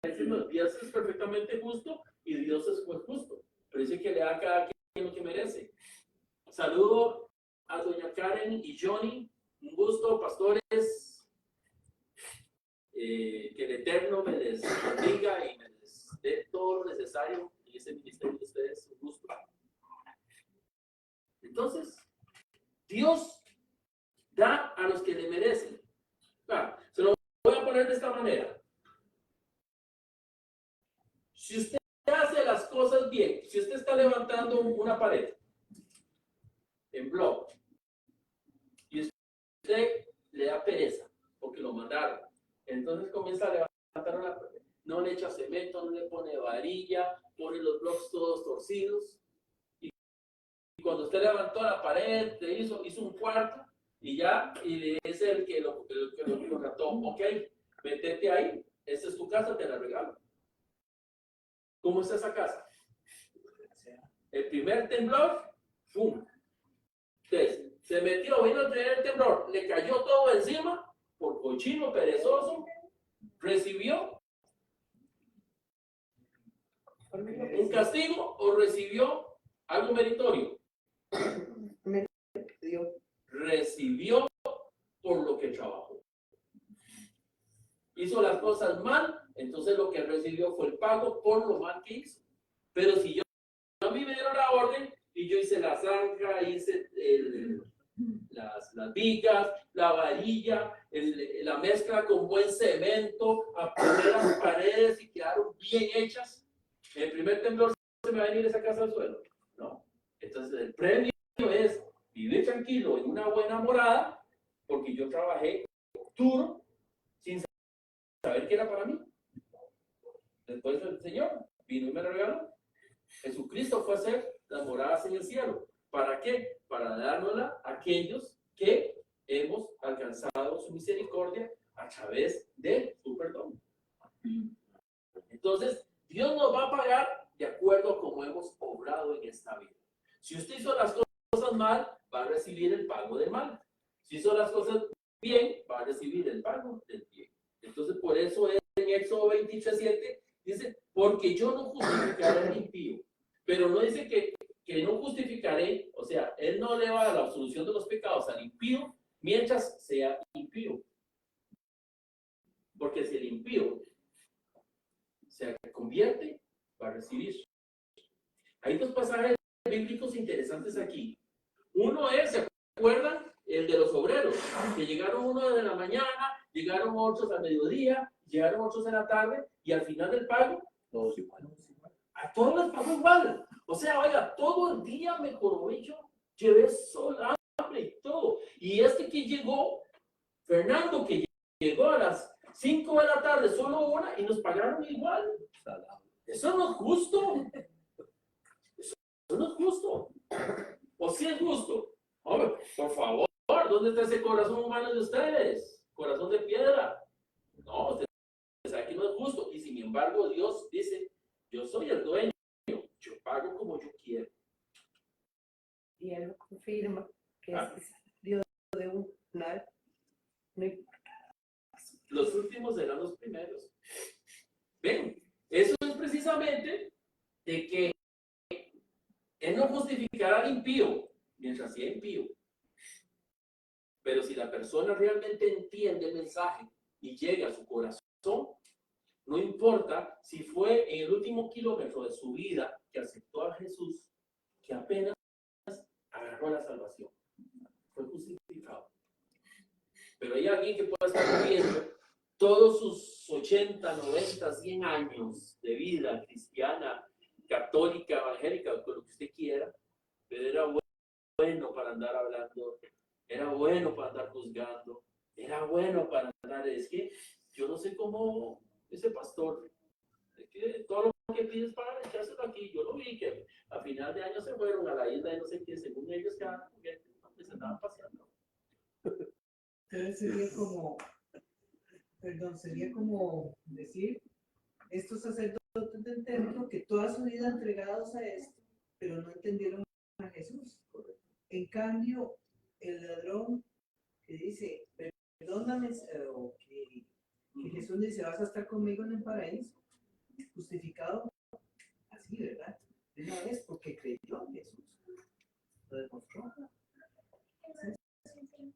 diciendo. Dios es perfectamente justo y Dios es juez justo. Pero dice que le da a cada quien lo que merece. Saludo a doña Karen y Johnny. Un gusto, pastores. Que el Eterno me les bendiga y me les dé todo lo necesario en ese ministerio de ustedes. Un gusto. Entonces, Dios da a los que le merecen. Claro, se lo voy a poner de esta manera. Si usted hace las cosas bien, si usted está levantando una pared en bloque y usted le da pereza porque lo mandaron, entonces comienza a levantar una pared. No le echa cemento, no le pone varilla, pone los bloques todos torcidos. Y cuando usted levantó la pared, hizo un cuarto y le dice el que lo trató, ok, métete ahí, esta es tu casa, te la regalo. ¿Cómo está esa casa? El primer temblor, ¡pum! Entonces, se metió, vino el primer temblor, le cayó todo encima, por cochino, perezoso, recibió un castigo o recibió algo meritorio. Recibió por lo que trabajó. Hizo las cosas mal, entonces lo que recibió fue el pago por lo mal que hizo. Pero si yo a mí me dieron la orden y yo hice la zanja, hice las vigas, la varilla, la mezcla con buen cemento, apoyé las paredes y quedaron bien hechas, el primer temblor se me va a venir esa casa al suelo. No. Entonces el premio es vivir tranquilo en una buena morada porque yo trabajé duro sin saber que era para mí. Después el Señor vino y me lo regaló. Jesucristo fue a hacer las moradas en el cielo. ¿Para qué? Para dárnosla a aquellos que hemos alcanzado su misericordia a través de su perdón. Entonces, Dios nos va a pagar de acuerdo a cómo hemos obrado en esta vida. Si usted hizo las cosas mal, va a recibir el pago del mal. Si hizo las cosas bien, va a recibir el pago del bien. Entonces, por eso es Éxodo 23:7, dice, porque yo no justificaré al impío, pero no dice que no justificaré, o sea, él no le va a dar la absolución de los pecados al impío mientras sea impío. Porque si el impío se convierte, va a recibir. Hay dos pasajes bíblicos interesantes aquí. Uno es, ¿se acuerdan? El de los obreros, que llegaron uno de la mañana, llegaron otros al mediodía, llegaron otros en la tarde, y al final del pago, Todos igual. a todos les pagó igual. O sea, oiga, todo el día me jorobé yo, llevé sol, hambre y todo. Y este que llegó, Fernando, que llegó a las 5 de la tarde, solo una, y nos pagaron igual. Eso no es justo. Eso no es justo. ¿O sí es justo? Hombre, por favor, ¿dónde está ese corazón humano de ustedes? Corazón de piedra. No, ustedes saben que no es justo. Y sin embargo, Dios dice, yo soy el dueño, yo pago como yo quiero. Y él confirma que es Dios de un plan. No importa. Los últimos serán los primeros. Ven, eso es precisamente de que él no justificará al impío mientras sea impío. Pero si la persona realmente entiende el mensaje y llega a su corazón, no importa si fue en el último kilómetro de su vida que aceptó a Jesús, que apenas agarró la salvación, fue justificado. Pero hay alguien que puede estar viviendo todos sus 80, 90, 100 años de vida cristiana, católica, evangélica, con lo que usted quiera, pero era bueno para andar hablando, era bueno para andar juzgando, era bueno para andar, es que yo no sé cómo ese pastor, es que todo lo que pides para echárselo aquí, yo lo vi que a final de año se fueron a la isla de no sé qué, según ellos quedaron juguetes, donde se estaban paseando. Entonces sería como decir, estos sacerdotes del templo que toda su vida entregados a esto, pero no entendieron a Jesús. En cambio, el ladrón que dice, perdóname, o que Jesús dice, vas a estar conmigo en el paraíso, justificado así, ¿verdad? De una vez, porque creyó en Jesús. Lo demostró.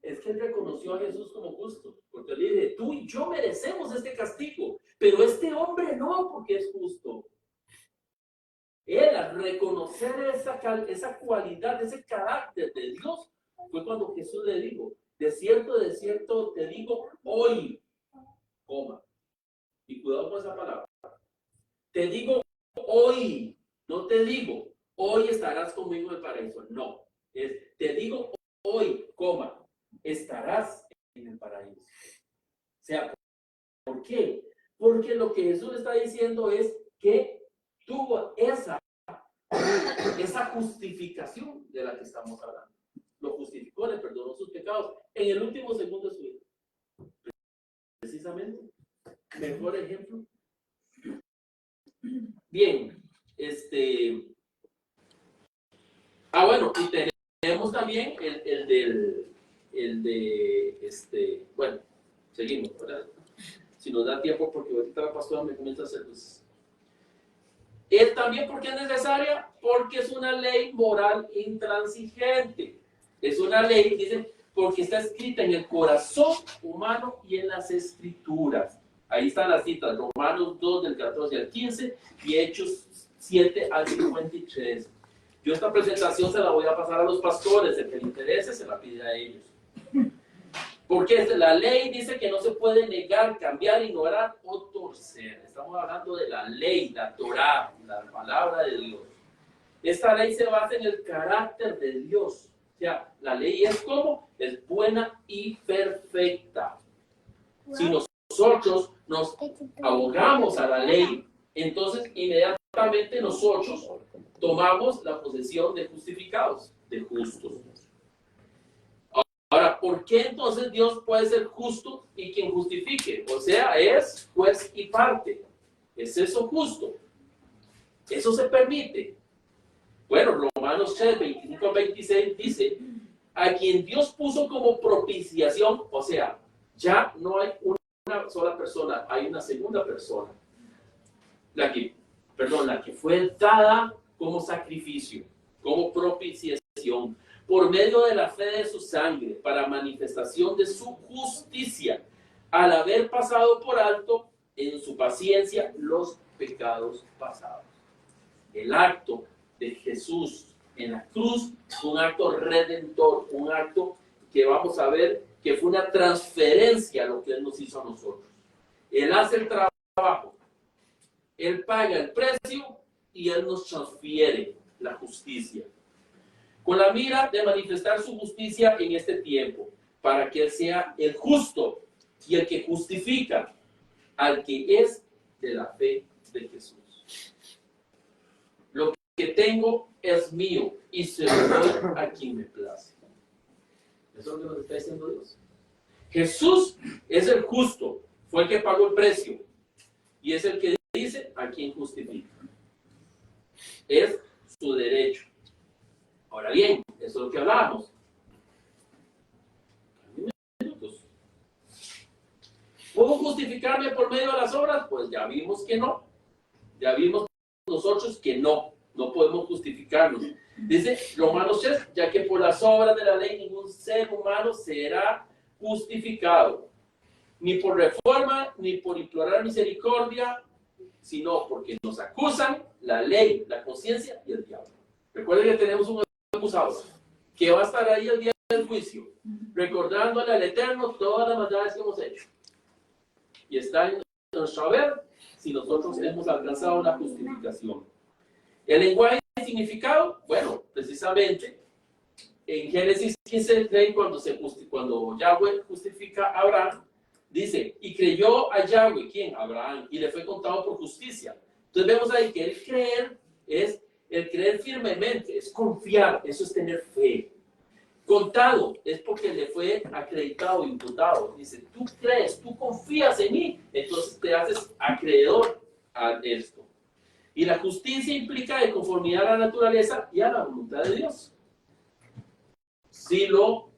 Es que él reconoció a Jesús como justo, porque le dice, tú y yo merecemos este castigo, pero este hombre no, porque es justo. Él, al reconocer esa cualidad, ese carácter de Dios, fue cuando Jesús le dijo, de cierto te digo hoy, coma. Y cuidado con esa palabra. Te digo hoy, no te digo, hoy estarás conmigo en el paraíso. No, es te digo hoy, coma, estarás en el paraíso. O sea, ¿por qué? Porque lo que Jesús está diciendo es que tuvo esa justificación de la que estamos hablando. Lo justificó, le perdonó sus pecados en el último segundo de su vida. Precisamente, mejor ejemplo. Bien, bueno, y tenemos también bueno, seguimos, ¿verdad? Si nos da tiempo, porque ahorita la pastora me comienza a hacer luces. También, ¿por qué es necesaria? Porque es una ley moral intransigente. Es una ley, dice, porque está escrita en el corazón humano y en las escrituras. Ahí están las citas, Romanos 2, del 14 al 15, y Hechos 7 al 53. Yo esta presentación se la voy a pasar a los pastores, el que le interese se la pide a ellos. Porque la ley dice que no se puede negar, cambiar, ignorar o torcer. Estamos hablando de la ley, la Torá, la palabra de Dios. Esta ley se basa en el carácter de Dios. O sea, la ley es como, es buena y perfecta. Si nosotros nos abogamos a la ley, entonces inmediatamente nosotros tomamos la posesión de justificados, de justos. Ahora, ¿por qué entonces Dios puede ser justo y quien justifique? O sea, es juez y parte. ¿Es eso justo? ¿Eso se permite? Bueno, Romanos 3, 25 al 26 dice, a quien Dios puso como propiciación, o sea, ya no hay una una sola persona, hay una segunda persona, la que fue dada como sacrificio, como propiciación, por medio de la fe de su sangre, para manifestación de su justicia, al haber pasado por alto en su paciencia los pecados pasados. El acto de Jesús en la cruz fue un acto redentor, un acto que vamos a ver que fue una transferencia a lo que Él nos hizo a nosotros. Él hace el trabajo, Él paga el precio y Él nos transfiere la justicia, con la mira de manifestar su justicia en este tiempo, para que Él sea el justo y el que justifica al que es de la fe de Jesús. Lo que tengo es mío y se lo doy a quien me place. Eso es lo que nos está diciendo Dios. Jesús es el justo, fue el que pagó el precio y es el que dice a quien justifica. Es su derecho. Ahora bien, eso es lo que hablábamos. ¿Puedo justificarme por medio de las obras? Pues ya vimos que no. Ya vimos nosotros que no podemos justificarnos. Dice Romanos 3, ya que por las obras de la ley ningún ser humano será justificado, ni por reforma, ni por implorar misericordia, sino porque nos acusan la ley, la conciencia y el diablo. Recuerden que tenemos un acusado que va a estar ahí el día del juicio, recordándole al Eterno todas las maldades que hemos hecho. Y está en nuestro haber si nosotros hemos alcanzado la justificación. El lenguaje y significado, bueno, precisamente en Génesis 15:3, cuando Yahweh justifica a Abraham, dice, y creyó a Yahweh, ¿quién? Abraham, y le fue contado por justicia. Entonces vemos ahí que el creer es el creer firmemente, es confiar, eso es tener fe. Contado es porque le fue acreditado, imputado. Dice, tú crees, tú confías en mí, entonces te haces acreedor a esto. Y la justicia implica de conformidad a la naturaleza y a la voluntad de Dios. Si lo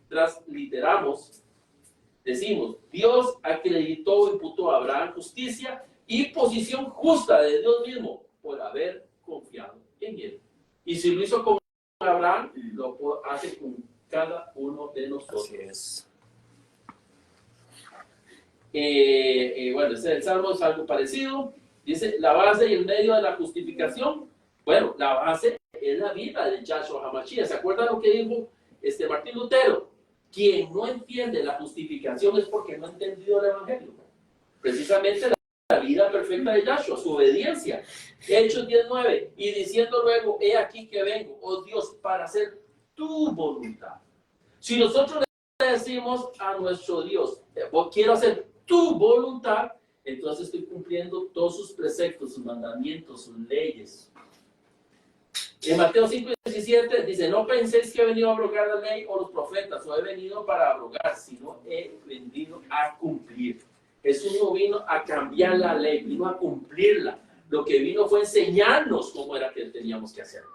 transliteramos, decimos, Dios acreditó o imputó a Abraham justicia y posición justa de Dios mismo por haber confiado en él. Y si lo hizo con Abraham, lo hace con cada uno de nosotros. Bueno, el Salmo es algo parecido. Dice, la base y el medio de la justificación. Bueno, la base es la vida de Yahshua HaMashiach. ¿Se acuerdan lo que dijo Martín Lutero? Quien no entiende la justificación es porque no ha entendido el Evangelio. Precisamente la vida perfecta de Yahshua, su obediencia. Hechos 10:9, y diciendo luego, he aquí que vengo, oh Dios, para hacer tu voluntad. Si nosotros le decimos a nuestro Dios, quiero hacer tu voluntad, entonces estoy cumpliendo todos sus preceptos, sus mandamientos, sus leyes. En Mateo 5:17 dice, no penséis que he venido a abrogar la ley o los profetas, o he venido para abrogar, sino he venido a cumplir. Jesús no vino a cambiar la ley, vino a cumplirla. Lo que vino fue enseñarnos cómo era que teníamos que hacerlo.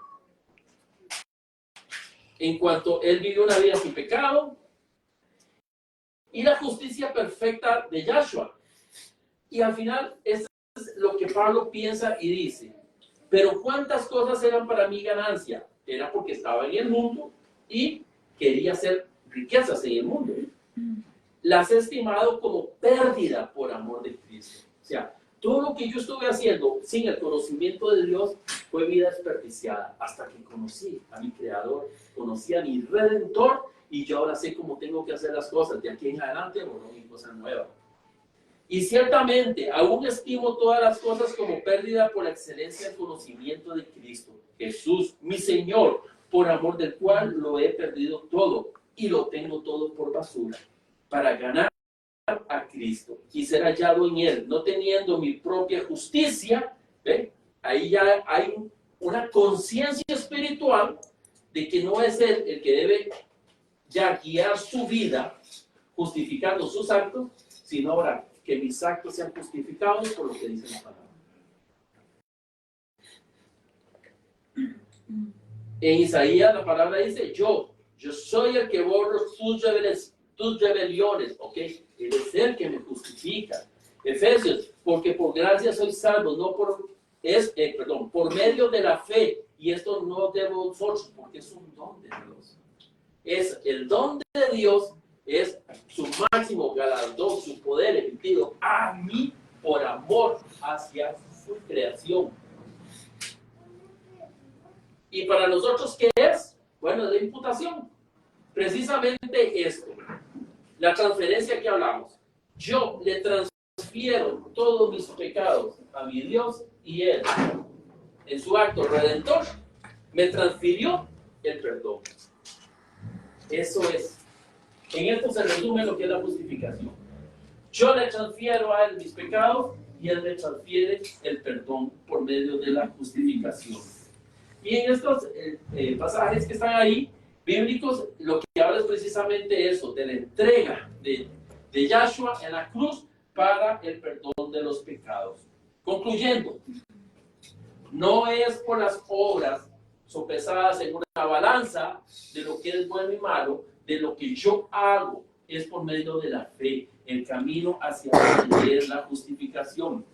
En cuanto Él vivió una vida sin pecado y la justicia perfecta de Yahshua. Y al final, eso es lo que Pablo piensa y dice. Pero ¿cuántas cosas eran para mi ganancia? Era porque estaba en el mundo y quería hacer riquezas en el mundo. Las he estimado como pérdida por amor de Cristo. O sea, todo lo que yo estuve haciendo sin el conocimiento de Dios fue vida desperdiciada hasta que conocí a mi Creador, conocí a mi Redentor y yo ahora sé cómo tengo que hacer las cosas. De aquí en adelante, bueno, mi cosa nueva. Y ciertamente, aún estimo todas las cosas como pérdida por la excelencia del conocimiento de Cristo, Jesús, mi Señor, por amor del cual lo he perdido todo y lo tengo todo por basura, para ganar a Cristo y ser hallado en Él, no teniendo mi propia justicia. ¿Ve? Ahí ya hay una conciencia espiritual de que no es Él el que debe ya guiar su vida, justificando sus actos, sino ahora que mis actos sean justificados por lo que dice la palabra. En Isaías la palabra dice, yo soy el que borro tus tus rebeliones, ¿ok? Él es el que me justifica. Efesios, porque por gracia sois salvos, no por, por medio de la fe, y esto no de vosotros, porque es un don de Dios. Es el don de Dios, es su máximo galardón, su poder emitido a mí por amor hacia su creación. ¿Y para nosotros qué es? Bueno, es la imputación. Precisamente esto, la transferencia que hablamos. Yo le transfiero todos mis pecados a mi Dios y Él, en su acto redentor, me transfirió el perdón. Eso es. En esto se resume lo que es la justificación. Yo le transfiero a Él mis pecados y Él me transfiere el perdón por medio de la justificación. Y en estos pasajes que están ahí, bíblicos, lo que habla es precisamente eso, de la entrega de Yahshua en la cruz para el perdón de los pecados. Concluyendo, no es por las obras sopesadas en una balanza de lo que es bueno y malo, de lo que yo hago, es por medio de la fe, el camino hacia donde es la justificación.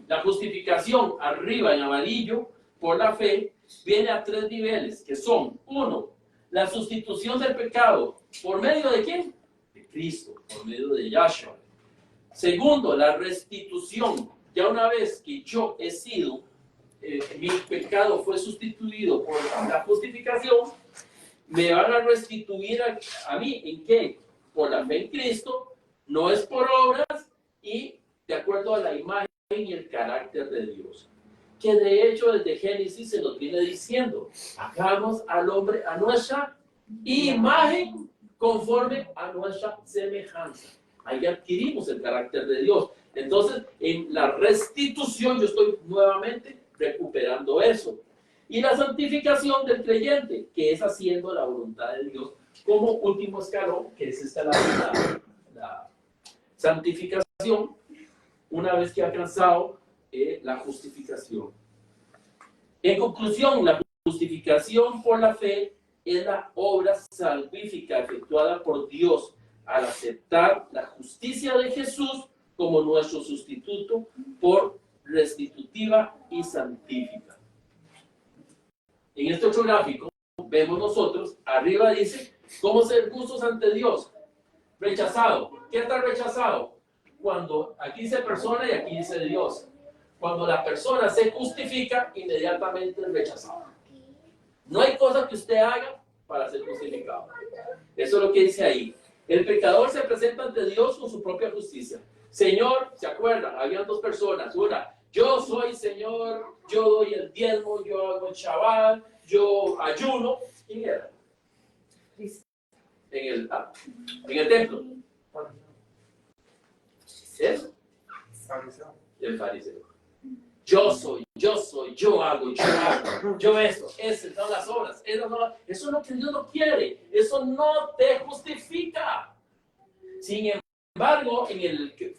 La justificación, arriba en amarillo, por la fe, viene a 3 niveles, que son: 1, la sustitución del pecado, ¿por medio de quién? De Cristo, por medio de Yahshua. 2, la restitución, ya una vez que yo he sido, mi pecado fue sustituido por la justificación, me van a restituir a mí, ¿en qué? Por la fe en Cristo, no es por obras y de acuerdo a la imagen y el carácter de Dios. Que de hecho desde Génesis se nos viene diciendo, hagamos al hombre a nuestra imagen conforme a nuestra semejanza. Ahí adquirimos el carácter de Dios. Entonces, en la restitución yo estoy nuevamente recuperando eso. Y la santificación del creyente, que es haciendo la voluntad de Dios como último escalón, que es esta la santificación, una vez que ha alcanzado la justificación. En conclusión, la justificación por la fe es la obra salvífica efectuada por Dios al aceptar la justicia de Jesús como nuestro sustituto por restitutiva y santífica. En este otro gráfico vemos nosotros, arriba dice, cómo ser justos ante Dios. Rechazado. ¿Qué está rechazado? Cuando aquí dice persona y aquí dice Dios. Cuando la persona se justifica, inmediatamente es rechazado. No hay cosa que usted haga para ser justificado. Eso es lo que dice ahí. El pecador se presenta ante Dios con su propia justicia. Señor, ¿se acuerdan? Habían 2 personas. Una, yo soy Señor, yo doy el diezmo, yo hago el Shabbat, yo ayuno. ¿Quién era? En el templo. ¿Eso? El fariseo. Yo soy, yo hago, yo esto. Esas son las obras. Eso es lo que Dios no quiere. Eso no te justifica. Sin embargo, en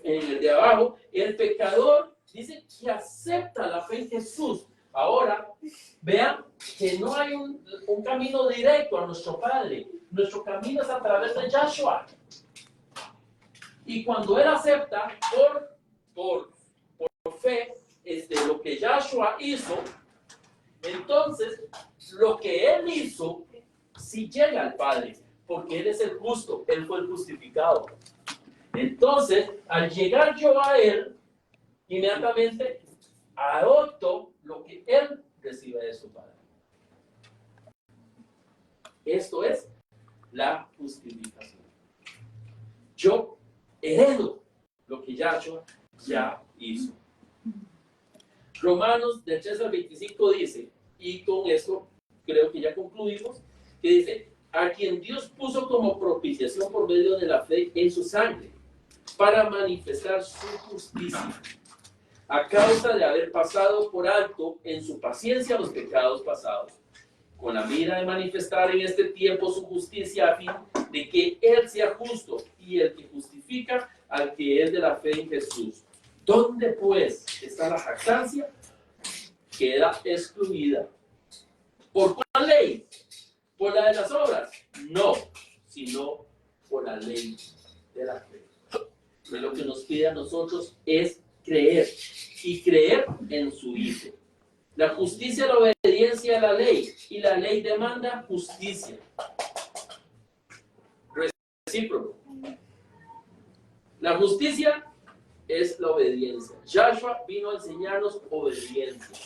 el de abajo, el pecador dice que acepta la fe en Jesús. Ahora, vean que no hay un camino directo a nuestro Padre. Nuestro camino es a través de Yahshua. Y cuando él acepta por fe lo que Yahshua hizo, entonces lo que él hizo sí llega al Padre, porque él es el justo, él fue el justificado. Entonces, al llegar yo a él, inmediatamente adopto lo que él recibe de su Padre. Esto es la justificación. Yo heredo lo que Yahshua ya hizo. Romanos del 3 al 25 dice, y con esto creo que ya concluimos, que dice, a quien Dios puso como propiciación por medio de la fe en su sangre, para manifestar su justicia, a causa de haber pasado por alto en su paciencia los pecados pasados, con la mira de manifestar en este tiempo su justicia a fin de que Él sea justo y el que justifica al que es de la fe en Jesús. ¿Dónde pues está la jactancia? Queda excluida. ¿Por cuál ley? ¿Por la de las obras? No, sino por la ley de la fe. Y lo que nos pide a nosotros es creer, y creer en su Hijo. La justicia es la obediencia a la ley, y la ley demanda justicia. Recíproco. La justicia es la obediencia. Yahshua vino a enseñarnos obediencia.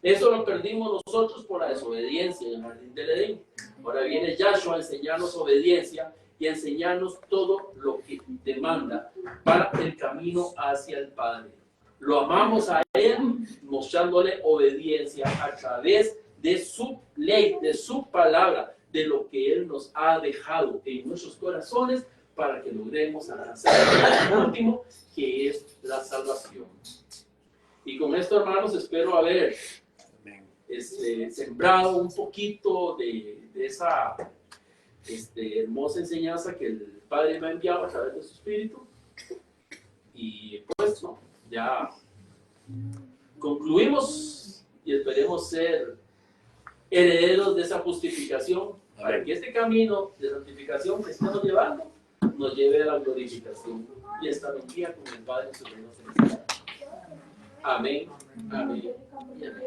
Eso lo perdimos nosotros por la desobediencia en el jardín del Edén. Ahora viene Yahshua a enseñarnos obediencia y a enseñarnos todo lo que demanda para el camino hacia el Padre. Lo amamos a Él, mostrándole obediencia a través de su ley, de su palabra, de lo que Él nos ha dejado en nuestros corazones para que logremos alcanzar el último, que es la salvación. Y con esto, hermanos, espero haber sembrado un poquito de esa hermosa enseñanza que el Padre me ha enviado a través de su Espíritu. Y pues, ¿no? Ya concluimos y esperemos ser herederos de esa justificación para que este camino de santificación que estamos llevando nos lleve a la glorificación y establecer con el Padre en su reino celestial. Amén. Amén. Y amén.